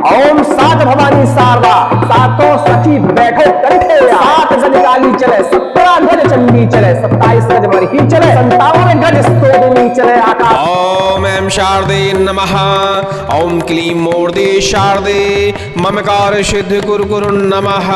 ओम सात भवानी शारदा सातों सखी बैठो कंठे, सात गज काली चले, 17 गज चंडी चले, 27 गज मरही चले, 57 गज सोदनी चले आकाश। ओम ऐं शारदे नमः। ओम क्लीं मूर्ते शारदे ममकार सिद्ध कुरु नमः।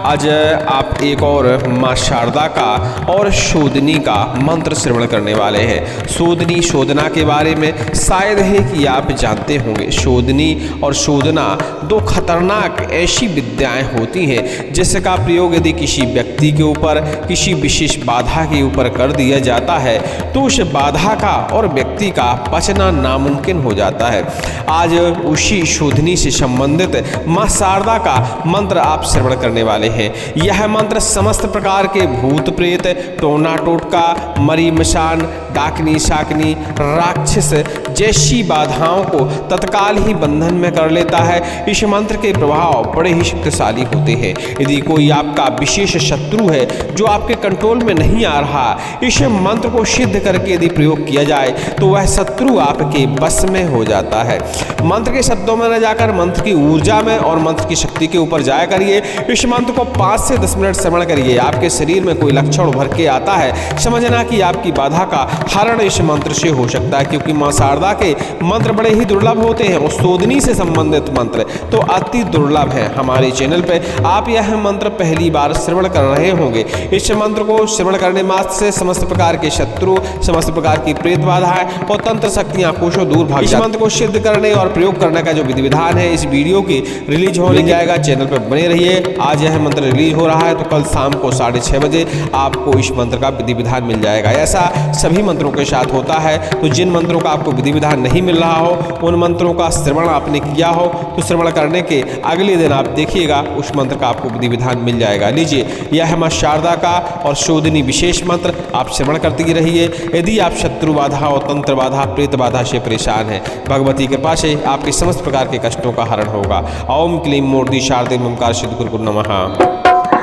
आज आप एक और माँ शारदा का और शोधनी का मंत्र श्रवण करने वाले हैं। शोधनी शोधना के बारे में शायद है कि आप जानते होंगे। शोधनी और शोधना दो खतरनाक ऐसी विद्याएं होती हैं जिसका प्रयोग यदि किसी व्यक्ति के ऊपर किसी विशेष बाधा के ऊपर कर दिया जाता है तो उस बाधा का और व्यक्ति का बचना नामुमकिन हो जाता है। आज उसी शोधनी से संबंधित माँ शारदा का मंत्र आप श्रवण करने वाले हैं। यह मंत्र समस्त प्रकार के भूत प्रेत, टोना टोटका, मरी मशान, डाकनी शाकनी, राक्षस जैसी बाधाओं को तत्काल ही बंधन में कर लेता है। इस मंत्र के प्रभाव बड़े ही शक्तिशाली होते हैं। यदि कोई आपका विशेष शत्रु है जो आपके कंट्रोल में नहीं आ रहा, इस मंत्र को सिद्ध करके यदि प्रयोग किया जाए तो वह शत्रु आपके बस में हो जाता है। मंत्र के शब्दों में न जाकर मंत्र की ऊर्जा में और मंत्र की शक्ति के ऊपर जाया करिए। इस मंत्र को 5 से 10 मिनट श्रवण करिए। आपके शरीर में कोई लक्षण उभर के आता है, समझना कि आपकी बाधा का हरण इस मंत्र से हो सकता है, क्योंकि मां शारदा के मंत्र बड़े ही दुर्लभ होते हैं और शोधनी से संबंधित मंत्र तो अति दुर्लभ है। हमारे चैनल पे आप यह मंत्र पहली बार श्रवण कर रहे होंगे। इस मंत्र को श्रवण करने मात्र से समस्त प्रकार के शत्रु, समस्त प्रकार की प्रेत बाधाएं और तंत्र शक्तियां कोशों दूर भाग। इस मंत्र को सिद्ध करने और प्रयोग करने का जो विधि विधान है इस वीडियो की रिलीज होने जाएगा। चैनल पर बने रहिए। आज यह मंत्र रिलीज हो रहा है तो कल शाम को 6:30 बजे आपको इस मंत्र का विधि विधान मिल जाएगा। ऐसा सभी मंत्रों के साथ होता है, तो जिन मंत्रों का आपको विधि विधान नहीं मिल रहा हो, उन मंत्रों का श्रवण आपने किया हो तो श्रवण करने के अगले दिन आप देखिएगा उस मंत्र का आपको विधि विधान मिल जाएगा। लीजिए, यह है मां शारदा का और शोधनी विशेष मंत्र, आप श्रवण करते रहिए। यदि आप शत्रु बाधा और तंत्र बाधा, प्रेत बाधा से परेशान हैं, भगवती कृपा से आपके समस्त प्रकार के कष्टों का हरण होगा। ओम क्लीं मूर्ति शारदे ममकार सिद्ध कुरु नमः।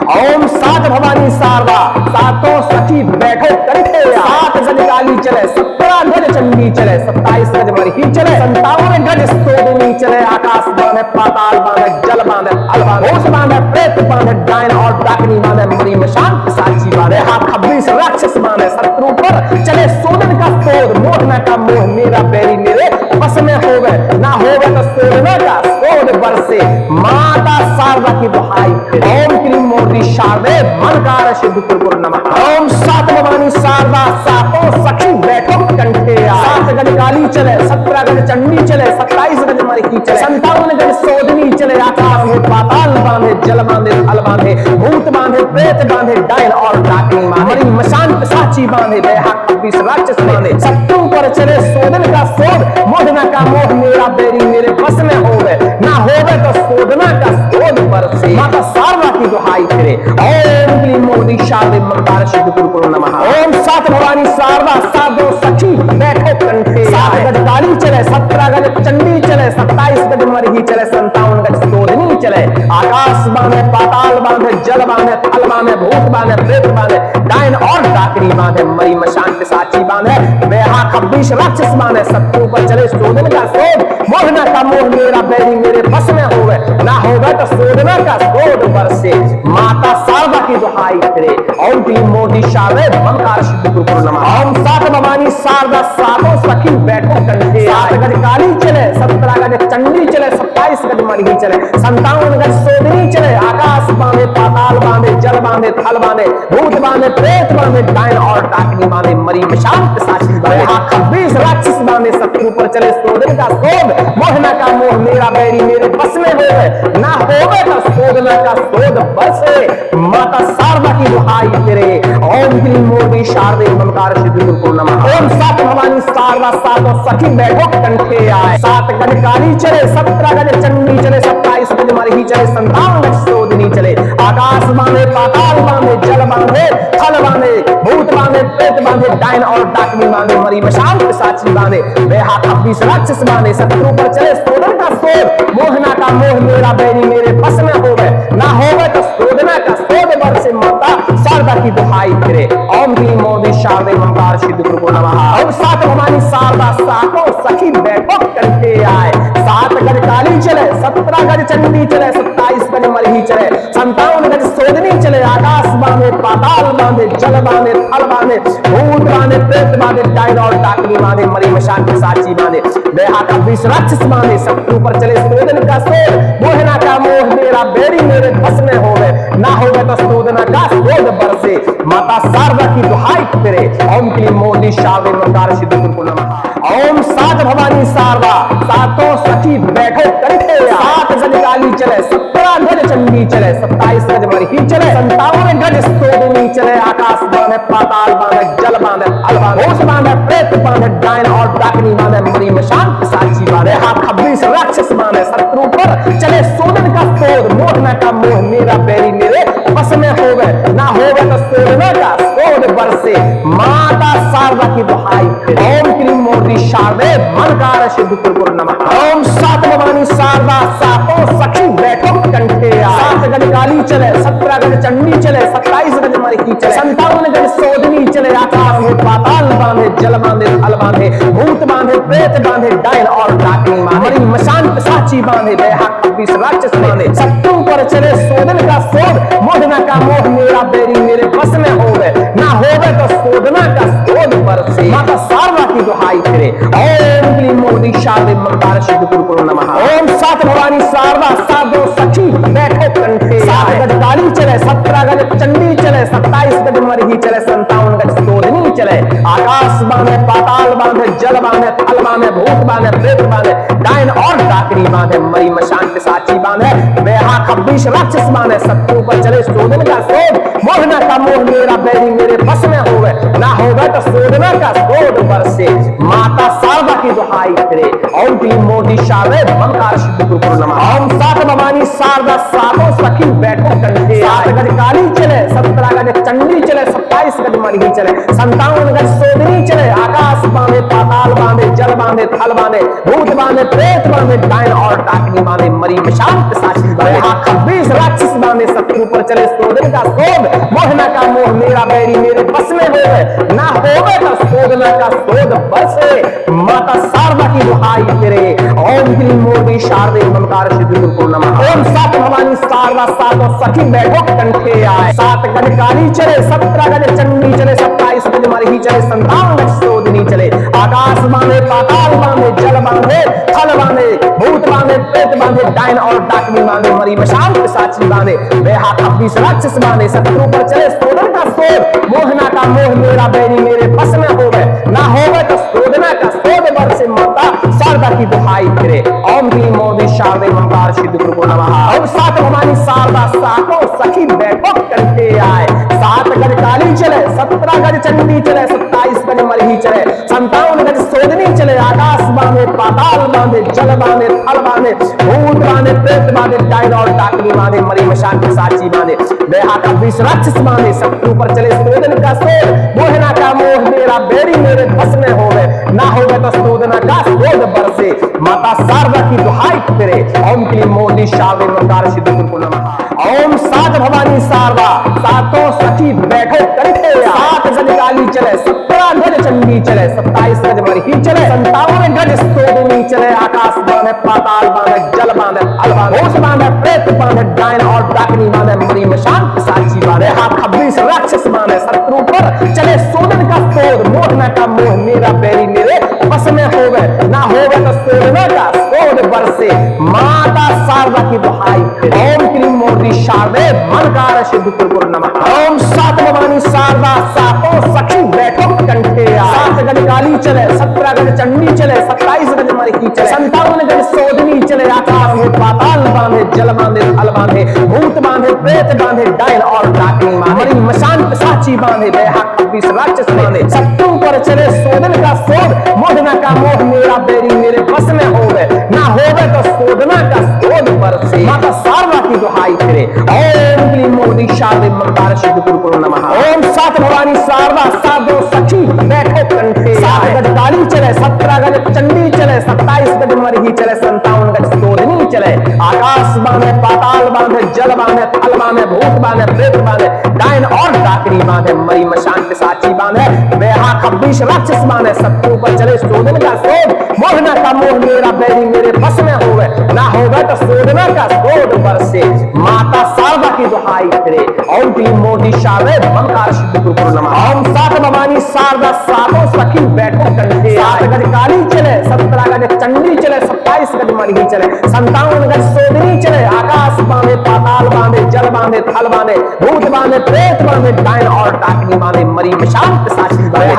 ओम सात भवानी शारदा सातों सखी बैठो कंठे, 7 गज काली चले, 17 गज चंडी चले, 27 गज मरही चले, 57 गज सोदनी चले। आकाश बांधे, पाताल बांधे, जल बांधे, थल बांधे, भूत बांधे, प्रेत बांधे, डायन और डाकनी बांधे, मरी मशान पिशाची बांधे, हाथ 26 राक्षस बांधे, शत्रु पर चले सोदन का सोद, मोहना का मोह, मेरा बैरी मेरे बस में होवे, ना होवे तो सोदना का सोद बरसे। माता शारदा की दुहाई ओम क्लीं मूर्ति शारदे मनकार सिद्ध कुरु नमः। ओम सात भवानी शारदा सातों सखी बैठो कंठे, 7 गज काली चले, 17 गज चंडी चले, 27 गज मरही चले, 57 गज सोदनी चले। आकाश में पाताल बांधे, जल बांधे, थल बांधे, भूत बांधे, प्रेत बांधे, डायन और डाकनी बांधे, मरी मशान पिशाची बांधे, बेहाक 26 राक्षस बांधे, शत्रु पर चले सोदन का सोद, मोहना का मोह, मेरा बैरी मेरे बस में होवे, ना होवे तो सोदना का सोद बरसे। माता शारदा की दुहाई फिरे। ओम क्लीं मूर्ति शारदे ममकार सिद्ध कुरु नमः। ओम सात भवानी शारदा सातों सखी बैठो कंठे, 7 गज काली चले, 17 गज चंडी चले, 27 गज मरही चले, 57 गज सोदनी चले। आकाश बांधे, पाताल बांधे, जल बांधे, थल बांधे, भूत बांधे, प्रेत बांधे, डायन और डाकनी बांधे, मरी मशान पिशाची बांधे, बेहा 26 राक्षस बांधे, शत्रु पर चले सोदन का सोद, मोहना का मोह, मेरा बैरी मेरे बस में होवे, ना होगा तो सोदना का सोद बरसे। माता शारदा की दुहाई फिरे। ओम क्लीं मूर्ति शारदे ममकार सिद्ध कुरु नमः। ओम सात भवानी शारदा सातों सखी बैठो कंठे, 7 गज काली चले, 17 गज चंडी चले, 27 गज मरही चले, 57 गज सोदनी चले। आकाश बांधे, पाताल बांधे, जल बांधे, थल बांधे, भूत बांधे, प्रेत बांधे, डायन और डाकनी बांधे, मरी मशान पिशाची बांधे, 26 राक्षस बांधे, शत्रु पर चले सोदन का सोद, मोहना का मोह, मेरा बैरी मेरे बस में होवे, ना होवे तो सोदना का सोद बरसे। माता शारदा की दुहाई फिरे। ओम क्लीं मूर्ति शारदे ममकार सिद्ध कुरु नमः। ओम सात भवानी शारदा सातों सखी बैठो कंठे आए, 7 गज काली चले, 17 गज चंडी चले, 27 गज मरही चले, 57 गज सोदनी चले। आकाश बांधे, पाताल बांधे, जल बांधे, थल बांधे, भूत बांधे, प्रेत बांधे, डायन और डाकनी बांधे, मरी मशान पिशाची बांधे, बेहा 26 राक्षस बांधे, शत्रु पर चले सोदन का सोद, मोहना का मोह, मेरा बैरी मेरे बस में होवे, ना होवे तो सोदना का सोद बरसे। माता शारदा की दुहाई फिरे। ओम क्लीं मूर्ति शारदे ममकार सिद्ध कुरु नमः। ओम सात भवानी शारदा सातों सखी बैठो कंठे आए, 7 गज काली काली चले 17 गज चंडी चले 27 गज मरही चले 57 गज सोदनी चले आकाश बांधे पाताल बांधे जल बांधे थल बांधे भूत बांधे प्रेत बांधे डायन और डाकनी बांधे मरी मशान के साची बांधे बेहा का 20 राक्षस बांधे शत्रु पर चले सोदन का सोद मोहना का मोह मेरा बेरी मेरे बस में होवे ना होवे तो सोदना का सोद बरसे माता शारदा की दुहाई तेरे ओम क्लीं मोदी शावे मंदार सिद्ध गुरु नमः ओम सात भवानी शारदा सातों सखी बैठो कंठे 7 गज काली चले 17 गज चंडी चले 27 गज मरही चले 57 गज सोदनी चले आकाश बांधे पाताल बांधे जल बांधे थल बांधे होश बांधे प्रेत बांधे डायन और डाकनी बांधे मरी मशान साची बांधे हाथ 26 राक्षस बांधे शत्रु पर चले सोदन का सोद मोहना का मोह मेरा बैरी मेरे बस में होवे ना होवे तो सोदना का सोद बरसे माता शारदा की दुहाई ओम क्लीं मोदी शारदे मनकार सिद्ध गुरु नमः ओम सात भवानी शारदा सातों सखी बैठो कंठे 7 गज काली चले 17 गज चंडी चले 27 गज मरही चले 57 गज सोदनी चले आकाश में पाताल बांधे जल बांधे थल बांधे भूत बांधे प्रेत बांधे डायन और डाकनी मरी मशान साची बांधे बेहा 26 राक्षस बांधे शत्रु पर चले सोदन का सोद मोहना का मोह मेरा बेरी मेरे बस में होवे ना होवे तो सोदना का सोद बरसे माता शारदा की दुहाई तेरे ओम क्लीं मोदी शारदे मंदार सिद्ध गुरु नमः ओम सात भवानी शारदा सातों सखी बैठो कंठे 7 गज काली चले 17 गज चंडी चले 27 गज मरही चले 57 गज सोदनी चले आकाश बांधे पाताल बांधे जल बांधे थल बांधे भूत बांधे प्रेत बांधे डायन और डाकनी बांधे मरी मशान के साची बांधे बेहा 26 राक्षस बांधे शत्रु पर चले सोदन का सोद मोहना का मोह मेरा बैरी मेरे बस में होवे ना होवे तो सोदना का सोद बरसे माता शारदा की दुहाई तेरे ओम क्लीं मोदी शारदे मंकार सिद्ध गुरु नमः ओम सात भवानी शारदा सातों सखी बैठो कंठे 7 गज काली चले 17 गज चंडी चले 27 गज मरही चले 57 गज सोदनी चले आकाश बांधे पाताल बांधे जल बांधे थल बांधे भूत बांधे प्रेत बांधे डायन और डाकनी बांधे मरी मशान के साची बांधे 26 राक्षस बांधे शत्रु पर चले सोदन का सोद मोहना का मोह मेरा बैरी मेरे बस में होवे ना होवे तो सोदना का सोद बरसे माता शारदा की दुहाई तेरे ओम क्लीं मोदी शारदे मंकार सिद्ध गुरु नमः ओम सात भवानी शारदा सातों सखी बैठो कंठे आए 7 गज काली चले 17 गज चंडी चले 27 गज मरही चले 57 गज सोदनी चले आकाश बांधे पाताल बांधे जल बांधे थल बांधे भूत बांधे प्रेत बांधे डायन और डाकनी बांधे मरी मशान के साची बांधे बेहा 26 राक्षस बांधे शत्रु पर चले सोदन का सोद मोहना का मोह मेरा बैरी मेरे बस में होवे ना होवे तो सोदना का सोद बरसे माता शारदा की दुहाई तेरे ओम क्लीं मोदी शारदे मंकार सिद्ध गुरु नमः ओम सात भवानी शारदा सातों सखी बैठो कंठे आए 7 गज काली चले 17 गज चंडी चले 27 गज मरही चले 57 गज सोदनी चले आकाश बांधे पाताल बांधे जल बांधे थल बांधे भूत बांधे प्रेत बांधे डायन और डाकनी बांधे मरी मशान के साची बांधे बेहा का 20 राक्षस बांधे शत्रु पर चले सोदन का सोद मोहना का मोह मेरा बेरी मेरे बस में होवे ना होवे तो सोदना का सोद बरसे माता शारदा की दुहाई तेरे ओम क्लीं मोदी शारदे मंकार सिद्ध गुरु नमः ओम सात भवानी शारदा सातों सखी बैठो कंठे 7 गज काली चले 17 गज चंडी चले 27 गज मरही चले 57 गज सोदनी चले आकाश बांधे पाताल बांधे जल बांधे थल बांधे होश बांधे प्रेत बांधे डायन और डाकनी बांधे मरी मशान साची बांधे हाथ 26 राक्षस बांधे शत्रु पर चले सोदन का सोद मोहना का मोह मेरा बैरी मेरे बस में होवे ना होवे तो सोदना का सोद बरसे माता शारदा की दुहाई ओम क्लीं मोदी शारदे मनकार सिद्ध गुरु नमः ओम सात भवानी शारदा सातों सखी बैठो कंठे 7 गज काली चले 17 गज चंडी चले 27 गज मरही चले 57 गज सोदनी चले आकाश में पाताल बांधे जल बांधे थल बांधे भूत बांधे प्रेत बांधे डायन और डाकनी मरी मशान साची बांधे बेहा 26 राक्षस बांधे शत्रु पर चले सोदन का सोद मोहना का मोह मेरा बैरी मेरे बस में होवे ना होवे तो सोदना का सोद बरसे माता शारदा की दुहाई तेरे ओम क्लीं मोदी शारदे मंकार सिद्ध गुरु नमः ओम सात भवानी शारदा सातों सखी बैठो कंठे 7 गज काली चले 17 गज चंडी चले 27 गज मरही चले 57 गज सोदनी चले आकाश बांधे पाताल बांधे जल बांधे थल बांधे भूत बांधे प्रेत बांधे डायन और डाकनी बांधे मरी मशान पिशाची बांधे बेहा खब्बीस राक्षस बांधे शत्रु पर चले शोधन का शोध मोहना का मोह मेरा बैरी मेरे बस में होवे ना होगा तो शोधना का शोध बरसे माता शारदा की दुहाई फिरे ओम क्लीम मोदी शारदे ममकार सिद्ध गुरु नमः ओम सात भवानी शारदा सातों सखी बैठो कंठे सात गज काली चले 17 गज चंडी चले 27 गज मरही चले 57 गज सोदनी चले आकाश बांधे पाताल बांधे जल बांधे थल बांधे भूत बांधे प्रेत बांधे डायन और डाकनी बांधे मरी मशान पिशाची बांधे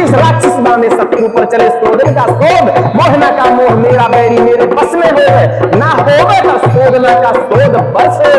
26 राक्षस बांधे शत्रु पर चले शोधन का शोध मोहना का मोह मेरा बैरी मेरे बस में होवे ना होवे तो शोधना का शोध बरसे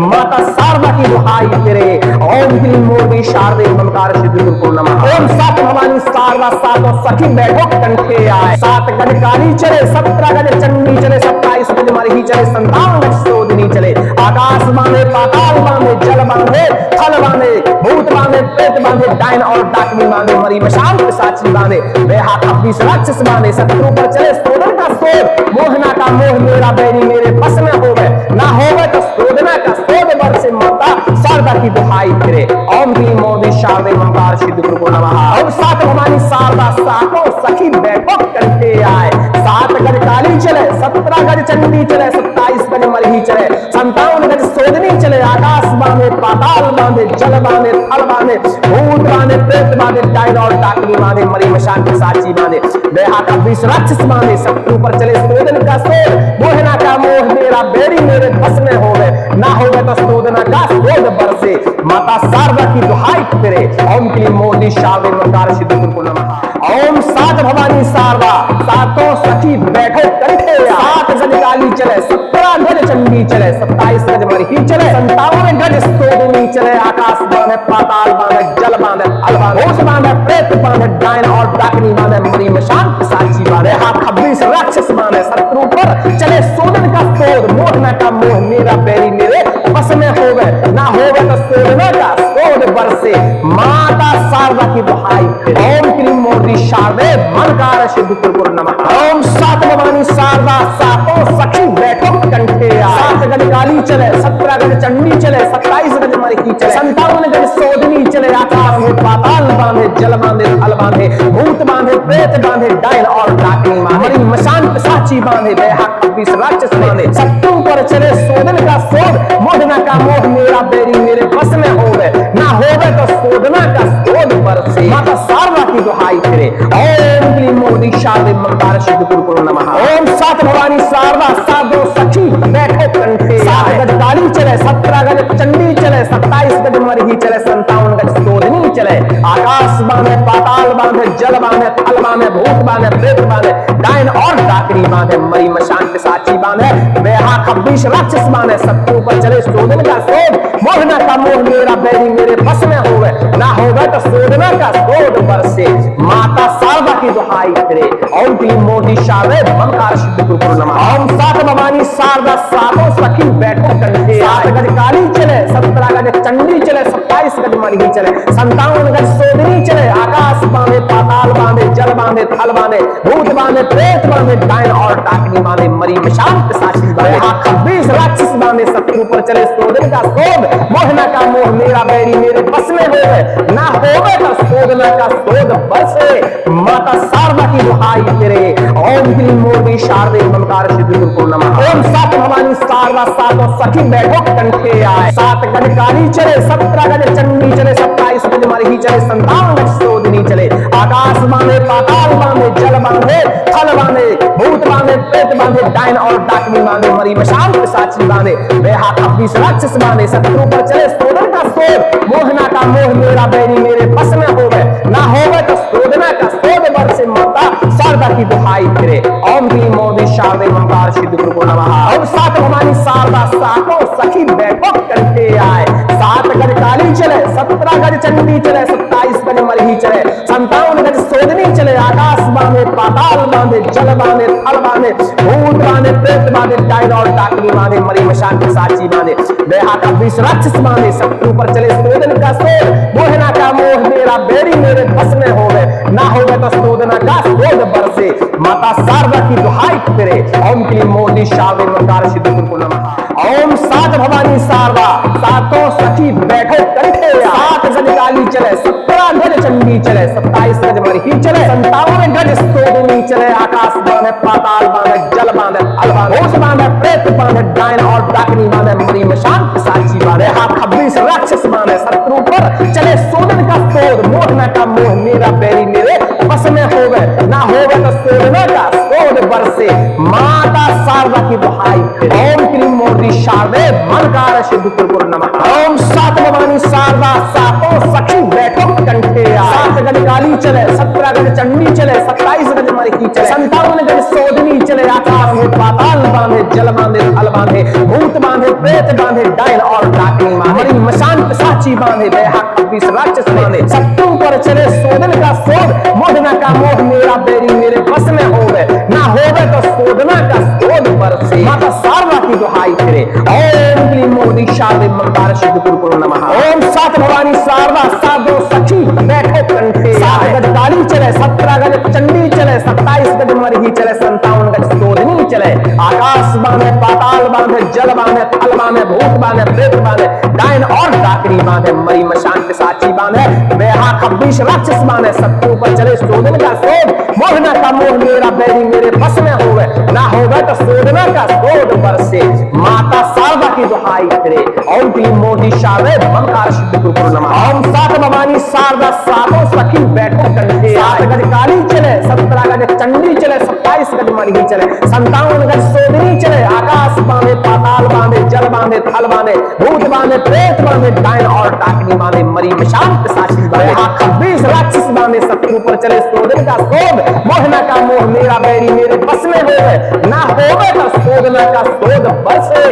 माता शारदा की दुहाई फिरे ओम क्लीम मोदी शारदे ममकार सिद्ध गुरु नमः ओम सात भवानी शारदा सातों सखी बैठो कंठे आए 7 गज काली चले 17 गज चंडी चले 27 गज मरही चले 57 गज सोदनी चले आकाश बांधे पाताल बांधे जल बांधे थल बांधे भूत बांधे प्रेत बांधे डायन और डाकनी बांधे मरी मशान पिशाची बांधे बेहा 26 राक्षस बांधे शत्रु पर चले शोधन का शोध मोहना का मोह मेरा बैरी मेरे बस में होवे ना होवे तो शोधना का शोध बरसे माता शारदा की दुहाई फिरे ओम क्लीम मोदी शारदे ममकार सिद्ध गुरु नमः ओम सात भवानी शारदा सातों सखी बैठो कंठे आए 7 गज काली चले 17 गज चंडी चले 27 गज मरही चले 57 गज सोदनी चले आकाश बांधे पाताल बांधे जल बांधे थल बांधे भूत बांधे प्रेत बांधे डायन और डाकनी बांधे मरी मशान पिशाची बांधे बेहा 26 राक्षस बांधे शत्रु पर चले शोधन का शोध मोहना का मोह मेरा बैरी मेरे बस में होवे ना होवे तो शोधना का शोध बरसे माता शारदा की दुहाई फिरे ओम क्लीम मोदी शारदे ममकार सिद्ध गुरु नमः ओम सात भवानी शारदा सातों सखी बैठो कंठे 7 गज काली चले 17 गज चंडी चले 27 गज मरही चले 57 गज सोदनी चले आकाश बांधे पाताल बांधे जल बांधे थल बांधे भूत बांधे प्रेत बांधे डायन और डाकनी बांधे मरी मशान पिशाची बांधे 26 राक्षस बांधे शत्रु पर चले शोधन का शोध मोहना का मोह मेरा बैरी मेरे बस में होवे ना होवे तो शोधना का शोध बरसे माता शारदा की दुहाई ओम क्लीम मोदी शारदे ममकार सिद्ध गुरु नमः ओम सात भवानी शारदा सातों सखी बैठो कंठे 7 गज काली चले 17 गज चंडी चले 27 गज मरही चले 57 गज सोदनी चले आकाश में पाताल बांधे जल बांधे थल बांधे भूत बांधे प्रेत बांधे डायन और डाकनी मरी मशान पिशाची बांधे बेहा 26 राक्षस बांधे शत्रु पर चले शोधन का शोध मोहना का मोह मेरा बैरी मेरे बस में होवे ना होवे तो शोधना का शोध बरसे माता शारदा की दुहाई फिरे ओम क्लीम मोदी शारदे ममकार सिद्ध गुरु नमः ओम सात भवानी शारदा सातों सखी बैठो कंठे 7 गज काली चले 17 गज चंडी चले 27 गज मरही चले 57 गज सोदनी चले आकाश बांधे पाताल बांधे जल बांधे थल बांधे भूत बांधे प्रेत बांधे डायन और डाकनी बांधे मरी मशान पिशाची बांधे बेहा 26 राक्षस बांधे शत्रु पर चले शोधन का शोध मोहना का मोह मेरा बैरी मेरे बस में होवे ना होवे तो शोधना का शोध बरसे माता शारदा की दुहाई फिरे ओम क्लीम मोदी शारदे ममकार सिद्ध गुरु नमः ओम सात भवानी शारदा सातों सखी बैठो कंठे 7 गज काली चले 17 गज चंडी चले 27 गज मरही चले 57 गज सोदनी चले आकाश बांधे पाताल बांधे जल बांधे थल बांधे भूत बांधे प्रेत बांधे डायन और डाकनी बांधे मरी मशान पिशाची बांधे 26 राक्षस बांधे शत्रु पर चले शोधन का शोध मोहना का मोह मेरा बैरी मेरे बस में होवे ना होवे तो शोधना का शोध बरसे माता शारदा की दुहाई फिरे ओम क्लीम मोदी शारदे ममकार सिद्ध गुरु नमः ओम सात भवानी शारदा सातों सखी बैठो कंठे आए 7 गज काली चले 17 गज चंडी चले 27 गज मरही चले 57 गज सोदनी चले आकाश बांधे पाताल बांधे जल बांधे थल बांधे भूत बांधे प्रेत बांधे डायन और डाकनी बांधे मरी मशान पिशाची बांधे बेहा 26 राक्षस बांधे शत्रु पर चले शोधन का शोध मोहना का मोह मेरा बैरी मेरे बस में होवे ना होवे तो शोधना का शोध बरसे माता शारदा की दुहाई फिरे ओम क्लीम मोदी शारदे ममकार सिद्ध गुरु नमः ओम सात भवानी शारदा सातों सखी बैठो कंठे आए 7 गज काली चले 17 गज चंडी चले 27 गज मरही चले 57 गज सोदनी चले आकाश बांधे पाताल बांधे जल बांधे थल बांधे भूत बांधे प्रेत बांधे डायन और डाकनी बांधे मरी मशान पिशाची बांधे बेहा 26 राक्षस बांधे शत्रु पर चले शोधन का शोध मोहना का मोह मेरा बैरी मेरे बस में होवे ना होवे तो शोधना का शोध बरसे माता शारदा की दुहाई फिरे ओम क्लीम मोदी शारदे ममकार सिद्ध गुरु नमः ओम सात भवानी शारदा सातों सखी बैठो कंठे सात गज काली चले 17 गज चंडी चले 27 गज मरही चले 57 गज स्तोदिनी चले आकाश बांधे पाताल बांधे जल बांधे थल बांधे होश बांधे प्रेत बांधे डायन और डाकनी बांधे मरी मशान पिशाची बांधे हाथ 26 राक्षस बांधे शत्रु पर चले सोदन का सोद मोहना का मोह मेरा बैरी मेरे बस में होवे ना होवे तो सोदना का सोद बरसे माता शारदा की दुहाई ओम क्लीम मोदी शारदे मनकार सिद्ध कुरकुर नमः ओम सात भवानी शारदा सातों सखी बैठो कंठे सात गज काली चले 17 गज चंडी चले 27 गज मरही चले 57 गज सोदनी चले आकाश में पाताल बांधे जल बांधे थल बांधे भूत बांधे प्रेत बांधे डायन और डाकनी मरी मशान पिशाची बांधे बेहा 26 राक्षस बांधे शत्रु पर चले सोदन का सोद मोहना का मोह मेरा बैरी मेरे बस में होवे ना होवे तो सोदना का सोद बरसे माता शारदा की दुहाई फिरे ओम क्लीम मोदी शारदे मंदार सिद्ध कुरकुर नमः ओम सात भवानी शारदा सातों सखी बैठो कंठे सात गज काली चले 17 गज चंडी चले 27 गज मरही चले 57 गज सोदनी चले आकाश बांधे पाताल बांधे जल बांधे थल बांधे भूत बांधे प्रेत बांधे डायन और डाकनी बांधे मरी मशान पिशाची बांधे बेहा 26 राक्षस बांधे शत्रु पर चले सोदन का सोद मोहना का मोह मेरा बैरी मेरे बस में होवे ना होगा तो सोदना का सोद बरसे माता शारदा की दुहाई फिरे ओम क्लीम मोदी शारदे मंकार सिद्ध कुरकुर नमः ओम सात भवानी शारदा सातों सखी बैठो कंठे सात गज काली चले 17 गज चंडी चले 27 गज मरही चले 57 गज सोदनी चले आकाश बांधे पाताल बांधे जल बांधे थल बांधे भूत बांधे प्रेत बांधे डायन और डाकनी बांधे मरी मशान पिशाची बांधे 26 राक्षस बांधे शत्रु पर चले सोदन का सोद मोहना का मोह मेरा बैरी मेरे बस में होवे ना होवे तो सोदना का सोद बरसे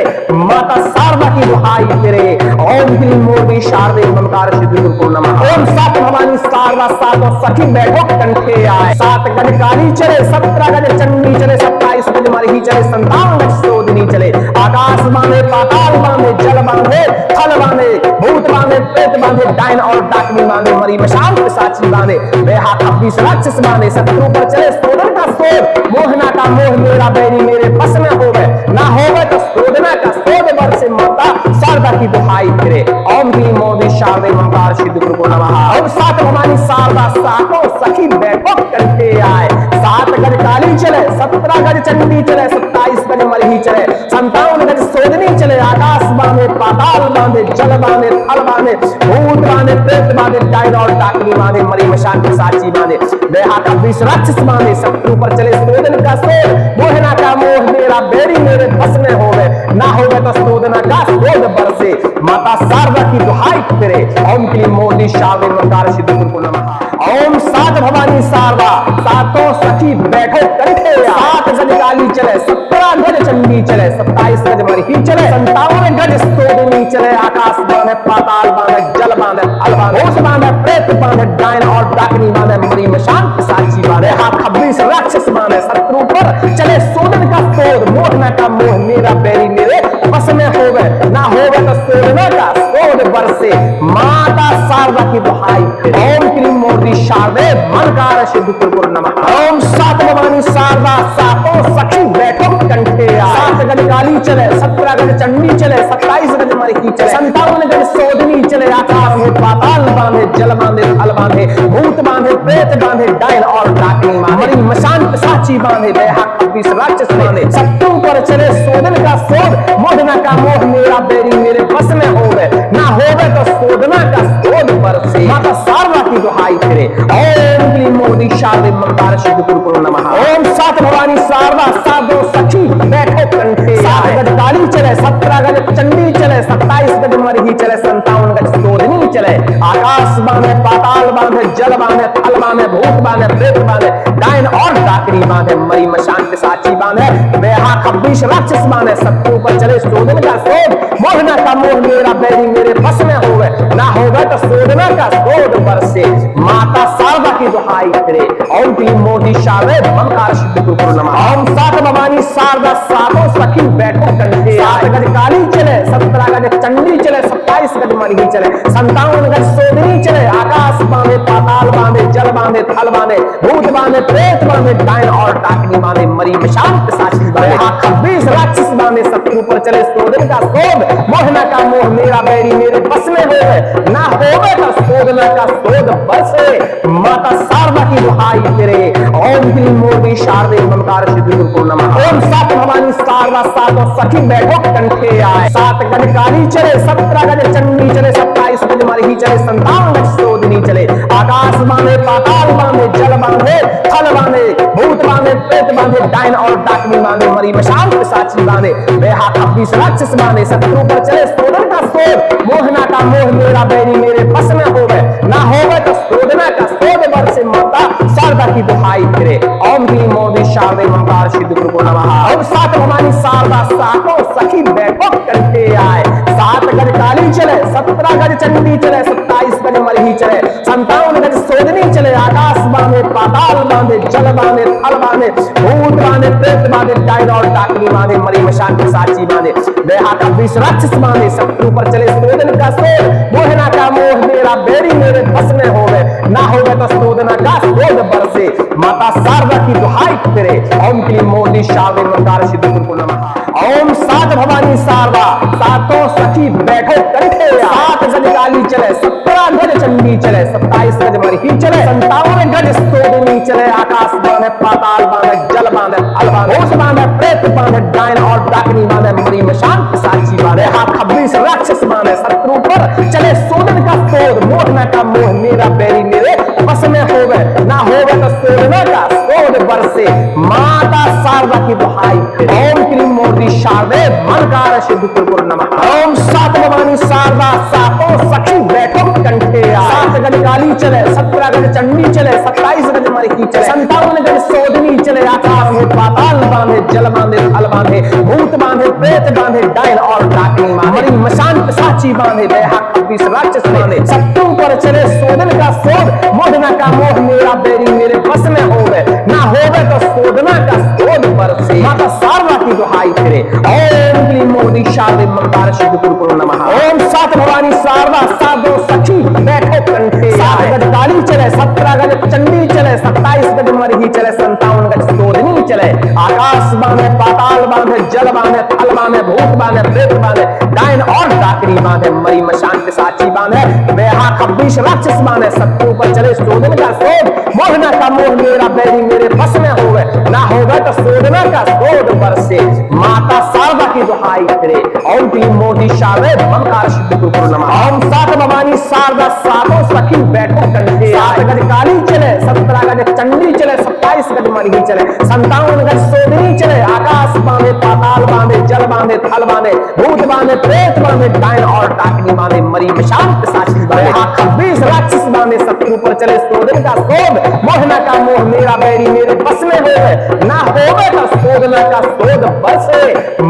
माता शारदा की दुहाई फिरे ओम क्लीम मोदी शारदे मंकार सिद्ध कुरकुर नमः ओम सात भवानी शारदा सातों सखी बैठो कंठे आए सात गज काली चले 17 गज चंडी चले 27 गज मरही चले 57 गज सोदनी चले आकाश बांधे पाताल बांधे जल बांधे थल बांधे भूत बांधे प्रेत बांधे डायन और डाकनी बांधे मरी मशान पिशाची बांधे बेहा 26 राक्षस बांधे शत्रु पर चले सोदन का सोद मोहना का मोह मेरा बैरी मेरे बस में होवे ना होवे तो सोदना का सोद बरसे माता शारदा की दुहाई फिरे ओम क्लीम मोदी शारदे मंकार सिद्ध कुरकुर नमः ओम सात भवानी शारदा सातों सखी बैठो कंठे आए सात गज काली चले 17 गज चंडी चले 27 गज मरही चले 57 गज सोदनी चले आकाश बांधे पाताल बांधे जल बांधे थल बांधे भूत बांधे प्रेत बांधे डायन और डाकनी बांधे मरी मशान पिशाची बांधे बेहा 26 राक्षस बांधे शत्रु पर चले सोदन का सोद मोहना का मोह मेरा बैरी मेरे बस में होवे ना होवे तो सोदना का सोद बरसे माता शारदा की दुहाई फिरे ओम क्लीम मोदी शारदे मंकार सिद्ध कुरकुर नमः ओम सात भवानी शारदा सातों सखी बैठो कंठे सात गज काली चले 17 गज चंडी चले 27 गज मरही चले 57 गज स्तोदिनी चले आकाश बांधे पाताल बांधे जल बांधे थल बांधे होश बांधे प्रेत बांधे डायन और डाकनी बांधे मरी मशान पिशाची बांधे हाथ 26 राक्षस बांधे शत्रु पर चले सोदन का सोद मोहना का मोह मेरा बैरी मेरे बस में होवे ना होवे तो सोदना का सोद बरसे माता शारदा की दुहाई ओम क्लीम मोदी शारदे मनकार सिद्ध कुरकुर नमः ओम सात भवानी शारदा सातों सखी बैठो कंठे सात गज काली चले 17 गज चंडी चले 27 गज मरही चले 57 गज सोदनी चले आकाश में पाताल बांधे जल बांधे थल बांधे भूत बांधे प्रेत बांधे डायन और डाकनी मरी मशान पिशाची बांधे बेहा 26 राक्षस बांधे शत्रु पर चले सोदन का सोद मोहना का मोह मेरा बैरी मेरे बस में होवे ना होवे तो सोदना का सोद बरसे माता शारदा की दुहाई फिरे ओम क्लीम मोदी शारदे मंकार सिद्ध कुरकुर नमः ओम सात भवानी शारदा सातों सखी बैठो कंठे सात गज काली चले 17 गज चंडी चले 27 गज मरही चले 57 गज सोदनी चले आकाश बांधे पाताल बांधे जल बांधे थल बांधे भूत बांधे प्रेत बांधे डायन और डाकनी बांधे मरी मशान पिशाची बांधे बेहा 26 राक्षस बांधे शत्रु पर चले सोदन का सोद मोहना का मोह मेरा बैरी मेरे बस में होवे ना होगा तो सोदना का सोद बरसे माता शारदा की दुहाई फिरे ओम क्लीम मोदी शारदे मंकार सिद्ध कुरकुर नमः ओम सात भवानी शारदा सातों सखी बैठो कंठे सात गज काली चले 17 गज चंडी चले 27 गज मरही चले 57 गज सोदनी चले आकाश बांधे पाताल बांधे जल बांधे थल बांधे बांधे भूत बांधे प्रेत बांधे डायन और डाकनी बांधे मरी मशान पिशाची बांधे 26 राक्षस बांधे शत्रु पर चले शोधन का शोध मोहना का मोह मेरा बैरी मेरे बस में होवे ना होवे तो शोधना का शोध बसे माता शारदा की दुहाई तेरे ओम क्लीं मोदी शारदे ममकार सिद्धि गुरु नमः ओम सात भवानी शारदा सातों सखी बैठो कंठे आए 7 गज काली चले 17 गज चंडी चले 27 गज मरही चले 57 गज शोधनी चले आकाश बांधे पाताल बांधे जल बांधे थल बांधे भूत बांधे प्रेत बांधे डायन और डाकनी बांधे मरी मशान पिशाची बांधे बेहा 26 राक्षस बांधे शत्रु पर चले शोधन का शोध मोहना का मोह मेरा बैरी मेरे बस में होवे ना होवे तो शोधना का शोध बरसे माता शारदा की दुहाई तेरे ओम क्लीं मोदी शारदे ममकार सिद्धि गुरु नमः ओम सात भवानी शारदा सातों सखी बैठो कंठे आए 7 गज काली चले 17 गज चंडी चले 27 गज मरही चले 57 गज शोधनी चले आकाश बांधे पाताल बांधे जल बांधे थल बांधे भूत बांधे प्रेत बांधे डायन और डाकनी बांधे मरी मशान पिशाची बांधे बेहा 26 राक्षस बांधे शत्रु पर चले शोधन का शोध मोहना का मोह मेरा बेरी मेरे बस में होवे ना होवे तो शोधना का शोध बरसे माता शारदा की दुहाई तेरे ओम क्लीं मोदी शारदे ममकार सिद्धि गुरु नमः ओम सात भवानी शारदा सातों सखी बैठो कंठे 7 गज काली चले 17 गज चंडी चले 27 गज मरही चले 57 गज शोधनी चले आकाश बांधे पाताल बांधे जल बांधे थल बांधे भूत बांधे प्रेत बांधे डायन और डाकनी बांधे मरी मशान पिशाची बांधे 26 राक्षस बांधे शत्रु पर चले शोधन का शोध मोहना का मोह मेरा बैरी मेरे बस में होवे ना होवे तो शोधना का शोध बरसे माता शारदा की दुहाई ओम क्लीं मोदी शारदे ममकार सिद्धि गुरु नमः ओम सात भवानी शारदा सातों सखी बैठो कंठे 7 गज काली चले 17 गज चंडी चले 27 गज मरही चले 57 गज शोधनी चले आकाश में पाताल बांधे जल बांधे थल बांधे भूत बांधे प्रेत बांधे डायन और डाकनी मरी मशान पिशाची बांधे बेहा 26 राक्षस बांधे शत्रु पर चले शोधन का शोध मोहना का मोह मेरा बैरी मेरे बस में होवे ना होवे तो शोधना का शोध बरसे माता शारदा की दुहाई तेरे ओम क्लीं मोदी शारदे ममकार सिद्धि गुरु नमः ओम सात भवानी शारदा सातों सखी बैठो कंठे 7 गज काली चले 17 गज चंडी चले 27 गज मरही चले 57 गज शोधनी चले आकाश बांधे पाताल बांधे जल बांधे थल बांधे भूत बांधे प्रेत बांधे डायन और डाकनी बांधे मरी मशान पिशाची बांधे बेहा 26 राक्षस बांधे शत्रु पर चले शोधन का शोध मोहना का मोह मेरा बैरी मेरे बस में होवे ना होगा तो शोधना का शोध बरसे माता शारदा की दुहाई तेरे ओम क्लीं मोदी शारदे ममकार सिद्धि गुरु नमः ओम सात भवानी शारदा सातों सखी बैठो कंठे 7 गज काली चले 17 गज चंडी चले 27 गज मरही चले 57 गज शोधनी चले आकाश बांधे पाताल बांधे जल बांधे थल बांधे भूत बांधे प्रेत बांधे डायन और डाकनी बांधे मरी मशान पिशाची बांधे 26 राक्षस बांधे शत्रु पर चले शोधन का शोध मोहना का मोह मेरा बैरी मेरे बस में होवे ना होवे तो शोधना का शोध बरसे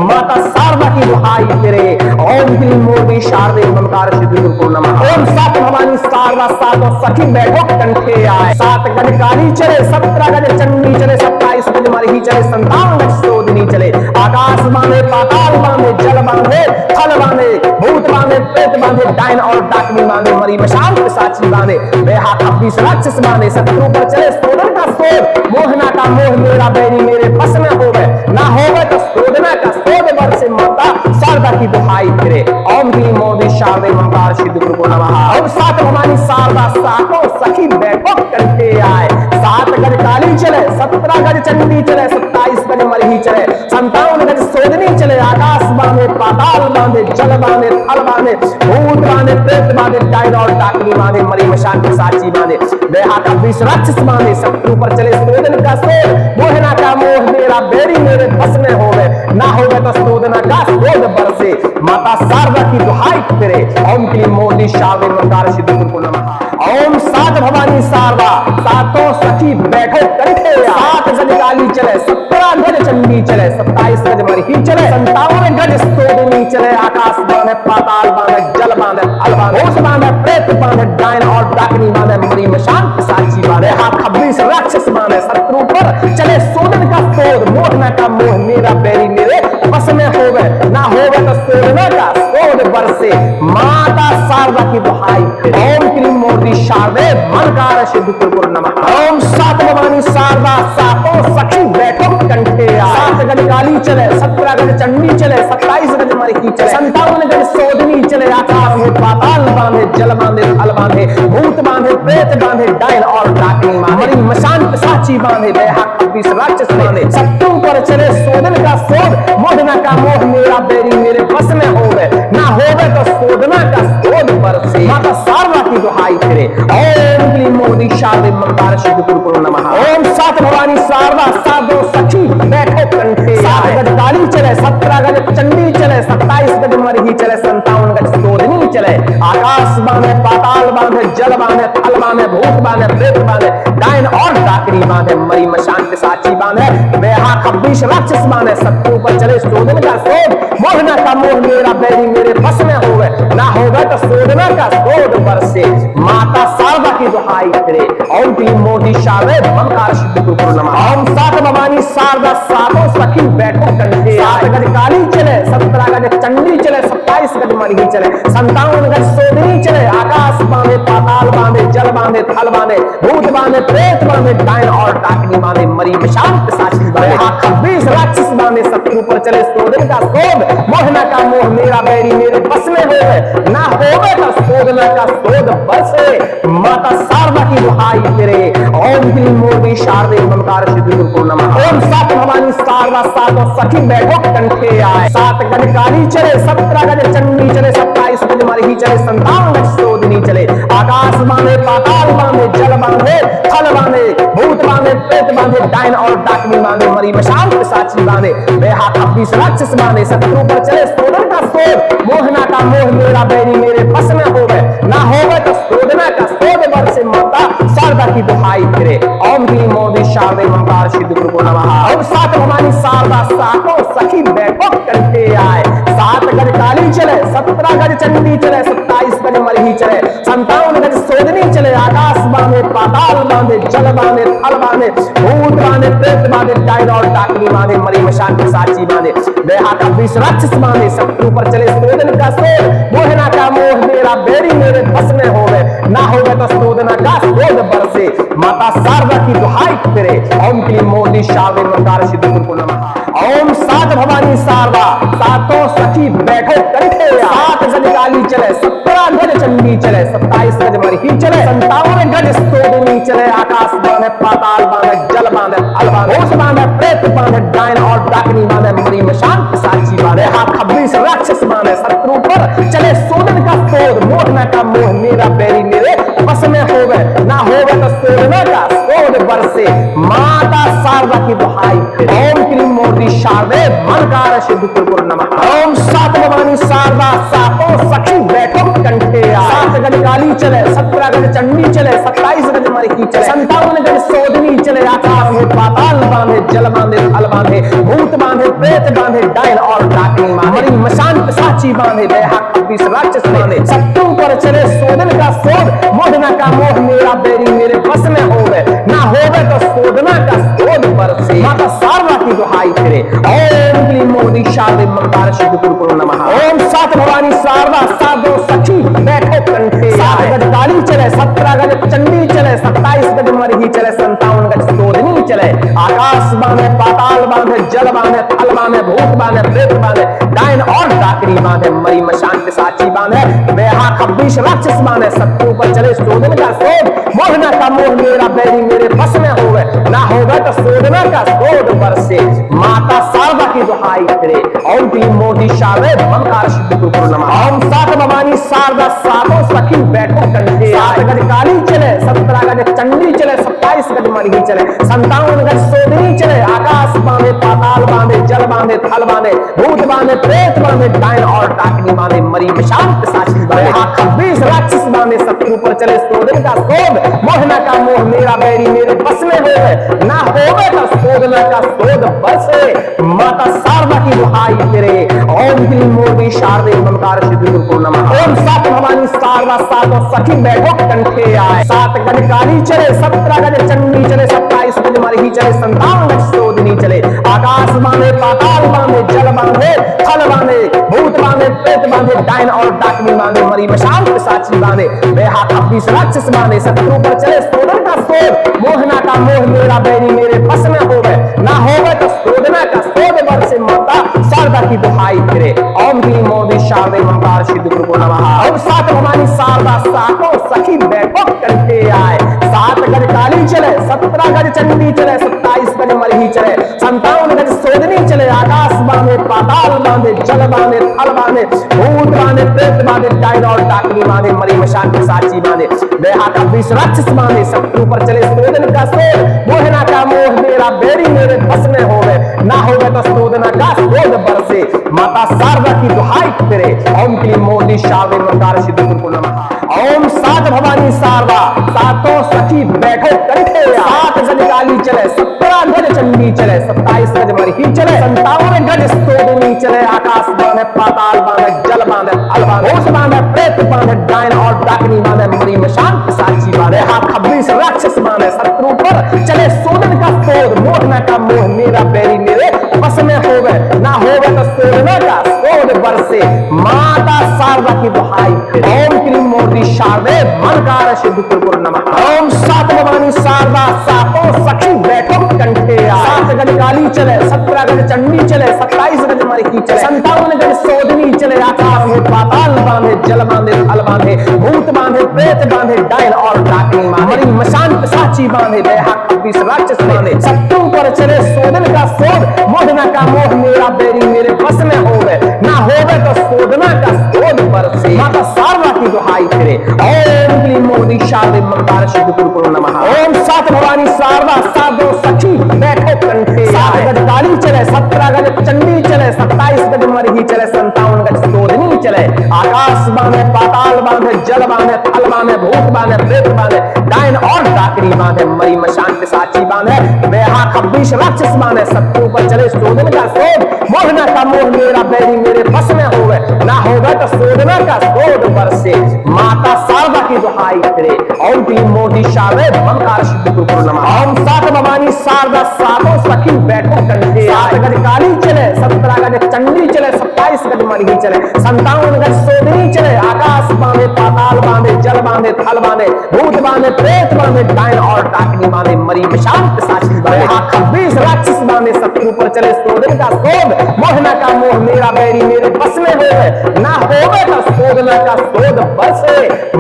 माता शारदा की दुहाई तेरे ओम क्लीं मोदी शारदे ममकार सिद्धि गुरु नमः ओम सात भवानी शारदा सातों सखी बैठो कंठे आए 7 गज काली चले 17 गज चंडी चले 27 गज मरही चले 57 गज शोधनी चले आकाश बांधे पाताल बांधे जल बांधे थल बांधे भूत बांधे प्रेत बांधे डायन और डाकनी बांधे मरी मशान पिशाची बांधे बेहा 26 राक्षस बांधे शत्रु पर चले शोधन का शोध मोहना का मोह मेरा बैरी मेरे बस में होवे ना होवे तो शोधना का शोध बरसे माता शारदा की दुहाई तेरे ओम क्लीं मोदी शारदे ममकार सिद्धि गुरु नमः ओम सात भवानी शारदा सातों सखी बैठो कंठे आए 7 गज काली चले 17 गज चंडी चले 27 गज मरही चले 57 गज शोधनी चले आकाश बांधे पाताल बांधे जल बांधे थल बांधे भूत बांधे प्रेत बांधे डायन और डाकनी बांधे मरी मशान पिशाची बांधे बेहा 26 राक्षस बांधे शत्रु पर चले शोधन का शोध मोहना का मोह मेरा बैरी मेरे बस में होवे ना होवे तो शोधना का शोध बरसे माता शारदा की दुहाई तेरे ओम क्लीं मोदी शारदे ममकार सिद्धि गुरु नमः ओम सात भवानी शारदा सातों सखी बैठो कंठे 7 गज काली चले 17 गज चंडी चले 27 गज मरही चले 57 गज शोधनी चले आकाश बांधे पाताल बांधे जल बांधे थल बांधे भूत बांधे प्रेत बांधे डायन और डाकनी बांधे मरी मशान पिशाची बांधे 26 राक्षस बांधे शत्रु पर चले शोधन का शोध मोहना का मोह मेरा बैरी मेरे बस में होवे ना होवे तो शोधना का शोध बरसे माता शारदा की दुहाई फिरे। ओम क्लीम मोरदी शारदे मनकार सिद्ध कुरकुर नमः। ओम सात भवानी शारदा सातों सखी बैठो कंठे आए। 7 गज काली चले 17 गज चंडी चले 27 गज मरही चले 57 गज सोधनी चले। आकाश में पाताल बांधे जल बांधे थल बांधे भूत बांधे प्रेत बांधे डायन और डाकिनी बांधे मशान पिशाची बांधे दया 26 राक्षस बांधे। शत्रु पर चले सोधन का सोध मोहना का मोह मेरा बैरी मेरे बस में होवे ना होवे तो सोधना का सोध बरसे माता शारदा की दुहाई फिरे। ओम क्लीम मोरदी शारदे मंकार सिद्ध कुरकुर नमः। ओम सात भवानी शारदा सातों सखी बैठो कंठे। 7 गज काली चले 17 गज चंडी चले 27 गज मरही चले 57 गज सोधनी चले। आकाश बांधे पाताल बांधे जल बांधे थल बांधे भूत बांधे प्रेत बांधे डायन और डाकनी बांधे मरी मशान पिशाची बांधे बेहा 26 राक्षस बांधे। शत्रु पर चले सोधन का सोध मोहना का मोह मेरा बैरी मेरे बस में होवे ना होवे तो सोधना का सोध बरसे माता शारदा की दुहाई फिरे। ओम क्लीम मोरदी शारदे मंकार सिद्ध कुरकुर नमः। ओम सात भवानी शारदा सातों सखी बैठो कंठे। 7 गज काली चले 17 गज चंडी चले 27 गज मरही चले 57 गज सोधनी चले। आकाश बांधे पाताल बांधे जल बांधे थल बांधे भूत बांधे प्रेत बांधे डायन और डाकनी बांधे मरी मशान पिशाची बांधे 26 राक्षस बांधे। शत्रु पर चले सोधन का सोध मोहना का मोह मेरा बैरी मेरे बस में होवे ना होवे तो सोधना का सोध बरसे माता शारदा की दुहाई फिरे। ओम क्लीम मोरदी शारदे मंकार सिद्ध कुरकुर नमः। ओम सात भवानी शारदा सातों सखी बैठो कंठे आए। 7 गज काली चले 17 गज चंडी चले 27 गज मरही चले 57 गज सोधनी चले। आकाश बांधे पाताल बांधे जल बांधे थल बांधे भूत बांधे प्रेत बांधे डायन और डाकनी बांधे मरी मशान पिशाची बांधे बेहा 26 राक्षस बांधे। शत्रु पर चले सोधन का सोध मोहना का मोह मेरा बैरी मेरे बस में होवे ना होवे तो सोधना का सोध बरसे माता शारदा की दुहाई फिरे। ओम क्लीम मोरदी शारदे मंकार सिद्ध कुरकुर नमः। ओम सात भवानी शारदा सातों सखी बैठो कंठे आए। 7 गज काली चले 17 गज चंडी चले 27 गज मरही चले 57 गज सोधनी चले। आकाश बांधे पाताल बांधे जल बांधे थल बांधे भूत बांधे प्रेत बांधे डायन और डाकनी बांधे मरी मशान पिशाची बांधे बेहा 26 राक्षस बांधे। शत्रु पर चले सोधन का सोध मोहना का मोह मेरा बैरी मेरे बस में होवे ना होवे तो सोधना का सोध बरसे माता शारदा की दुहाई फिरे। ओम क्लीम मोरदी शारदे मंकार सिद्ध कुरकुर नमः। ओम सात भवानी शारदा सातों सखी बैठो कंठे। 7 गज काली चले 17 गज चंडी चले 27 गज मरही चले 57 गज सोधनी चले। आकाश बांधे पाताल बांधे जल बांधे थल बांधे भूत बांधे प्रेत बांधे डायन और डाकनी बांधे मरी मशान पिशाची बांधे 26 राक्षस बांधे। शत्रु पर चले सोधन का सोध मोहना का मोह मेरा बैरी मेरे बस में होवे ना होवे तो सोधना का सोध बरसे माता शारदा की दुहाई फिरे। ओम क्लीम मोरदी शारदे मनकार सिद्ध कुरकुर नमः। ओम सात भवानी शारदा सातों सखी बैठो कंठे आए। 7 गज काली चले 17 गज चंडी चले 27 गज मरही चले 57 गज सोधनी चले। आकाश में पाताल बांधे जल बांधे थल बांधे भूत बांधे प्रेत बांधे डायन और डाकनी बांधे मरी मशान पिशाची बांधे बेहा 26 राक्षस बांधे। शत्रु पर चले सोधन का सोध मोहना का मोह मेरा बैरी मेरे बस में होवे ना होवे तो सोधना का सोध बरसे माता शारदा की दुहाई फिरे। ओम क्लीम मोरदी शारदे मंकार सिद्ध कुरकुर नमः। ओम सात भवानी शारदा सातों सखी बैठो कंठे। 7 गज काली चले 17 गज चंडी चले 27 गज मरही चले 57 गज सोधनी चले। आकाश बांधे पाताल बांधे जल बांधे थल बांधे भूत बांधे प्रेत बांधे डायन और डाकनी बांधे मरी मशान पिशाची बांधे बेहा 26 राक्षस बांधे। शत्रु पर चले सोधन का सोध मोहना का मोह मेरा बैरी मेरे बस में होवे ना होगा तो सोधना का सोध बरसे माता शारदा की दुहाई फिरे। ओम क्लीम मोरदी शारदे मंकार सिद्ध कुरकुर नमः। ओम सात भवानी शारदा सातों सखी बैठो कंठे। 7 गज काली चले 17 गज चंडी चले 27 गज मरही चले 57 गज सोधनी चले। आकाश बांधे पाताल बांधे जल बांधे थल बांधे भूत बांधे प्रेत बांधे डायन और डाकनी बांधे मरी मशान पिशाची बांधे 26 राक्षस बांधे। शत्रु पर चले सोधन का सोध मोहना का मोह मेरा बैरी मेरे बस में होवे ना होवे तो सोधना का सोध बरसे माता शारदा की दुहाई फिरे। ओम क्लीम मोरदी शारदे मंकार सिद्ध कुरकुर नमः। ओम सात भवानी शारदा सातों सखी बैठो कंठे आए। 7 गज काली चले 17 गज चंडी चले 27 गज मरही चले 57 गज सोधनी चले। आकाश बांधे पाताल बांधे जल बांधे थल बांधे भूत बांधे प्रेत बांधे डायन और डाकनी बांधे मरी मशाल पिशाची बांधे बेहाथ 26 राक्षस बांधे शत्रु पर चले सोदन का सोद मोहना का मोह मेरा बैरी मेरे बस में होवे ना होवे तो सोदना का सोद बर से माता शारदा की दुहाई फिरे ओम क्लीम मोदी शारदे मंकार सिद्ध गुरु को नमः। ओम सात भवानी शारदा सातों सखी बैठो कंठे आए 7 गज काली चले 17 गज चंडी चले 27 गज मरही चले 57 गज सोदनी चले आकाश बांधे पाताल बांधे जल बांधे थल बांधे भूत बांधे प्रेत बांधे डायन और डाकनी बांधे मरी मशान के साची बांधे बेहाथ 26 राक्षस बांधे शत्रु पर चले सोदन का सोद मोहना का मोह मेरा बेरी मेरे बस में होवे ना होवे तो सोदना का सोद बरसे माता शारदा की दुहाई तेरे ओम क्लीम मोदी शारदे मंकार सिद्ध गुरु को नमः। ओम सात भवानी शारदा सातों सखी बैठो कंठे 7 गज काली चले 17 गज चंडी चले 27 गज मरही चले 57 गज सोदनी चले आकाश बांधे पाताल बांधे जल बांधे थल बांधे भूत बांधे प्रेत बांधे डायन और डाकनी बांधे मरी मशान पिशाची बांधे हाथ 26 राक्षस बांधे शत्रु पर चले सोदन का सोद मोहना का मोह मेरा बैरी मेरे बस में होवे ना होवे तो सोदना का सोद बरसे माता शारदा की दुहाई ओम क्लीम मोदी शारदे मंकार सिद्ध गुरु नमः। ओम सात भवानी शारदा सातों सखी बैठो कंठे 7 गज काली चले 17 गज चंडी चले 27 गज मरही चले 57 गज सोदनी चले आकाश में पाताल बांधे जल बांधे थल बांधे भूत बांधे प्रेत बांधे डायन और डाकनी मरी मशान पिशाची बांधे बेहाथ 26 राक्षस बांधे शत्रु पर चले सोदन का सोद मोहना का मोह मेरा बैरी मेरे बस में होवे ना होवे तो सोदना का सोद बरसे माता शारदा की दुहाई फिरे ओम क्लीम मोदी शारदे मंकार सिद्ध गुरु को नमः। ओम सात भवानी शारदा सातों सखी बैठो कंठे 7 गज काली चले 17 गज चंडी चले 27 गज मरही चले 57 गज सोदनी चले आकाश बांधे पाताल बांधे जल बांधे थल बांधे भूत बांधे प्रेत बांधे डायन और डाकनी बांधे मरी मशान पिशाची बांधे बेहाथ 26 राक्षस बांधे शत्रु पर चले सोदन का सोद मोहना का मोह मेरा बैरी मेरे बस में होवे ना होवे तो सोदना का सोद बरसे माता शारदा की दुहाई फिरे ओम क्लीम मोदी शारदे मंकार सिद्ध गुरु नमः। ओम सात भवानी शारदा सातों सखी बैठो कंठे 7 गज काली चले 17 गज चंडी चले 27 गज मरही चले 57 गज सोदनी चले आकाश बांधे पाताल बांधे जल बांधे थल बांधे भूत बांधे प्रेत बांधे डायन और डाकनी बांधे मरी मशान पिशाची बांधे हाथ 26 राक्षस बांधे शत्रु पर चले सोदन का सोद मोहना का मोह मेरा बैरी मेरे बस में होवे ना होवे तो सोदना का सोद बरसे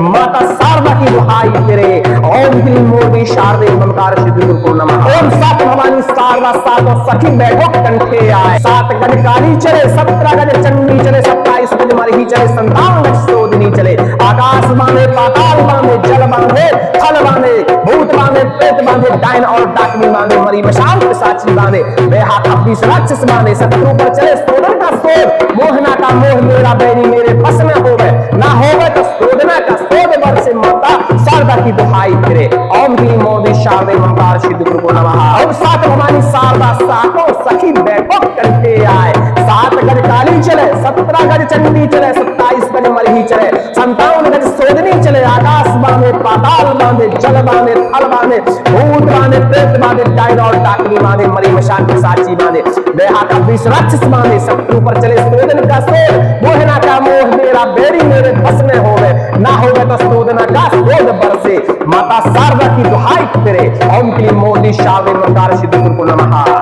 माता शारदा की दुहाई तेरे ओम क्लीम मोदी शारदे मंकार सिद्ध गुरु को नमः। ओम सात भवानी शारदा सातों सखी बैठो कंठे आए 7 गज काली चले 17 गज चंडी चले 27 गज मरही चले 57 गज सोदनी चले आकाश बांधे पाताल बांधे जल बांधे थल बांधे भूत बांधे प्रेत बांधे डायन और डाकनी बांधे मरी मशान पिशाची बांधे बेहाथ 26 राक्षस बांधे शत्रु पर चले सोदन का सोद मोहना का मोह मेरा बैरी मेरे बस में होवे ना होवे तो सोदना का सोद बरसे माता शारदा की दुहाई फिरे ओम क्लीम मोदी शारदे मंकार सिद्ध गुरु को नमः। ओम सात भवानी शारदा सातों सखी बैठो कंठे आए 7 गज काली चले 17 गज चंडी चले 27 गज मरही चले 57 गज सोदनी चले आकाश बांधे पाताल बांधे जल बांधे थल बांधे भूत बांधे प्रेत बांधे डायन और डाकनी बांधे मरी मशान पिशाची बांधे बेहाथ 26 राक्षस बांधे शत्रु पर चले सोदन का सोद मोहना का मोह मेरा बैरी मेरे बस में होवे ना होवे तो सोदना का सोद बरसे माता शारदा की दुहाई तेरे ओम क्लीम मोदी शारदे मंकार सिद्ध गुरु को नमः।